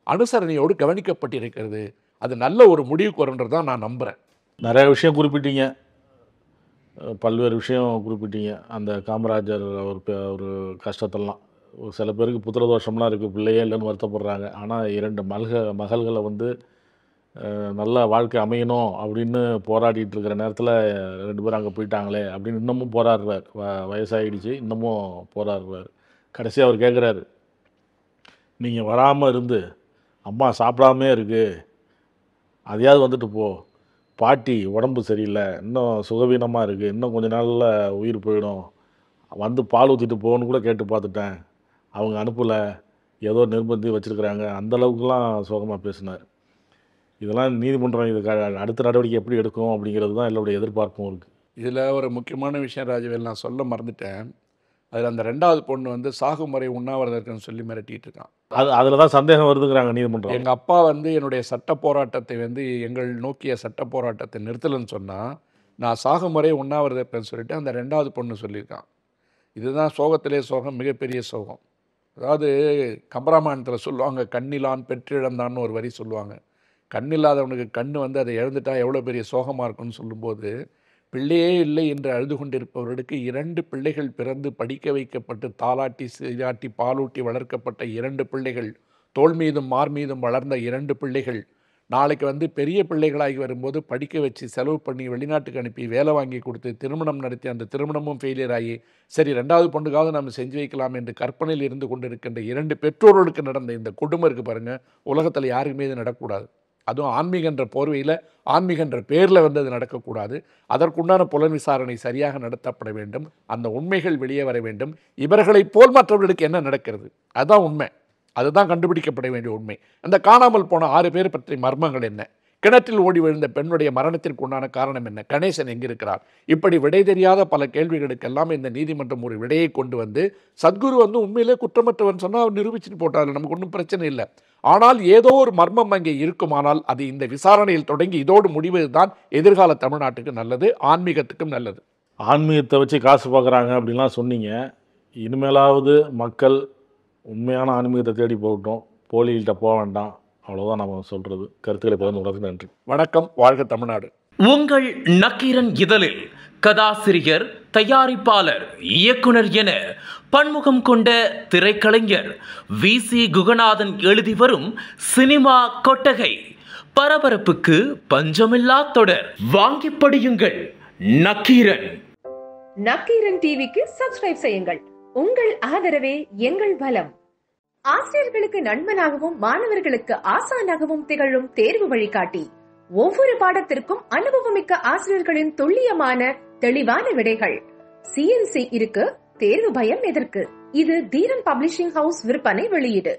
அனுசரணையோடு கவனிக்கப்பட்டிருக்கிறது. அது நல்ல ஒரு முடிவுக்கு வரும்ன்றது தான் நான் நம்புகிறேன். நிறைய விஷயம் குறிப்பிட்டீங்க, பல்வேறு விஷயம் குறிப்பிட்டீங்க. அந்த காமராஜர் ஒரு கஷ்டத்தெல்லாம், சில பேருக்கு புத்திர தோஷம்லாம் இருக்குது, பிள்ளையே இல்லைன்னு வருத்தப்படுறாங்க. ஆனால் 2 மகள்களை நல்ல வாழ்க்கை அமையணும் அப்படின்னு போராடிட்டு இருக்கிற நேரத்தில் 2 பேரும் அங்கே போயிட்டாங்களே அப்படின்னு இன்னமும் போராடுறார். வயசாகிடுச்சு, இன்னமும் போராடுறார். கடைசியாக அவர் கேட்குறாரு, நீங்கள் வராமல் இருந்து அம்மா சாப்பிடாமே இருக்குது, அதையாவது வந்துட்டு போ, பாட்டி உடம்பு சரியில்லை, இன்னும் சுகவீனமாக இருக்குது, இன்னும் கொஞ்ச நாளில் உயிர் போயிடும், பால் ஊற்றிட்டு போகணுன்னு கூட கேட்டு பார்த்துட்டேன், அவங்க அனுப்பலை, ஏதோ நிர்பந்தி வச்சுருக்குறாங்க, அந்தளவுக்குலாம் சோகமாக பேசினார். இதெல்லாம் நீதிமன்றம் இதுக்கு அடுத்த நடவடிக்கை எப்படி எடுக்கும் அப்படிங்கிறது தான் எல்லோருடைய எதிர்பார்ப்பும் இருக்குது. இதில் ஒரு முக்கியமான விஷயம் ராஜவேல் நான் சொல்ல மறந்துட்டேன். அதில் அந்த 2வது பொண்ணு சாகும் வரை உண்ணாவிரதம் இருக்குன்னு சொல்லி மிரட்டிகிட்டு இருக்கான். அதில் தான் சந்தேகம் வருதுங்கிறாங்க நீதிமன்றம். எங்கள் அப்பா என்னுடைய சட்ட போராட்டத்தை எங்கள் நோக்கிய சட்ட போராட்டத்தை நிறுத்தலைன்னு சொன்னால் நான் சாகும் வரை உண்ணாவிரதம் இருப்பேன்னு சொல்லிட்டு அந்த 2வது பொண்ணு சொல்லியிருக்கான். இதுதான் சோகத்திலே சோகம், மிகப்பெரிய சோகம். அதாவது கம்பராமாயணத்தில் சொல்லுவாங்க, கண்ணிலான் பெற்றிழந்தான்னு ஒரு வரி சொல்லுவாங்க. கண்ணில்லாதவனுக்கு கண் அதை இழந்துட்டா எவ்வளோ பெரிய சோகமாக இருக்குன்னு சொல்லும்போது, பிள்ளையே இல்லை என்று அழுது கொண்டிருப்பவர்களுக்கு 2 பிள்ளைகள் பிறந்து படிக்க வைக்கப்பட்டு தாலாட்டி சீராட்டி பாலூட்டி வளர்க்கப்பட்ட 2 பிள்ளைகள், தோள் மீதும் மார் மீதும் வளர்ந்த 2 பிள்ளைகள் நாளைக்கு பெரிய பிள்ளைகளாகி வரும்போது படிக்க வச்சு செலவு பண்ணி வெளிநாட்டுக்கு அனுப்பி வேலை வாங்கி கொடுத்து திருமணம் நடத்தி அந்த திருமணமும் ஃபெயிலியர் ஆகி சரி 2வது பொண்ணுக்காவது நம்ம செஞ்சு வைக்கலாம் என்று கற்பனையில் இருந்து கொண்டிருக்கின்ற 2 பெற்றோர்களுக்கு நடந்த இந்த கொடுமை இருக்குது பாருங்கள், உலகத்தில் யாருக்குமே இது நடக்கூடாது. அதுவும் ஆன்மீகன்ற போர்வையில், ஆன்மீகன்ற பேரில் அது நடக்கக்கூடாது. அதற்குண்டான புலன் விசாரணை சரியாக நடத்தப்பட வேண்டும். அந்த உண்மைகள் வெளியே வர வேண்டும். இவர்களைப் போல் மற்றவர்களுக்கு என்ன நடக்கிறது, அதுதான் உண்மை, அதுதான் கண்டுபிடிக்கப்பட வேண்டிய உண்மை. அந்த காணாமல் போன 6 பேர் பற்றிய மர்மங்கள் என்ன, கிணற்றில் ஓடி விழுந்த பெண்ணுடைய மரணத்திற்கு உண்டான காரணம் என்ன? கணேசன் எங்கிருக்கிறார்? இப்படி விடை தெரியாத பல கேள்விகளுக்கெல்லாம் இந்த நீதிமன்றம் ஒரு விடையை கொண்டு வந்து சத்குரு உண்மையிலே குற்றமற்றவன் சொன்னால் அவர் நிரூபிச்சுட்டு போட்டார், நமக்கு ஒன்றும் பிரச்சனை இல்லை. ஆனால் ஏதோ ஒரு மர்மம் அங்கே இருக்குமானால் அது இந்த விசாரணையில் தொடங்கி இதோடு முடிவதுதான் எதிர்கால தமிழ்நாட்டுக்கு நல்லது, ஆன்மீகத்துக்கும் நல்லது. ஆன்மீகத்தை வச்சு காசு பார்க்குறாங்க அப்படின்லாம் சொன்னீங்க. இனிமேலாவது மக்கள் உண்மையான ஆன்மீகத்தை தேடி போகட்டும், போலிகிட்ட போக வேண்டாம். அவ்வளோதான் நம்ம சொல்கிறது. கருத்துக்களை பகிர்ந்து நன்றி. வணக்கம். வாழ்க தமிழ்நாடு. உங்கள் நக்கீரன் இதழில் கதாசிரியர், தயாரிப்பாளர், இயக்குனர் என பன்முகம் கொண்ட திரைக்கலைஞர் VC குகநாதன் எழுதி வரும் சினிமா கொட்டகை. பரபரப்புக்கு பஞ்சமில்லா தொடர். வாங்கி படியுங்கள். நக்கீரன். நக்கீரன் டிவிக்கு சப்ஸ்கிரைப் செய்யுங்கள். உங்கள் ஆதரவே எங்கள் பலம். ஆசிரியர்களுக்கு நண்பனாகவும் மாணவர்களுக்கு ஆசானாகவும் திகழும் தேர்வு வழிகாட்டி. ஒவ்வொரு பாடத்திற்கும் அனுபவமிக்க ஆசிரியர்களின் துல்லியமான தெளிவான விடைகள். CNC இருக்கு, தேர்வு பயம் எதற்கு? இது தீரன் பப்ளிஷிங் ஹவுஸ் விற்பனை வெளியீடு.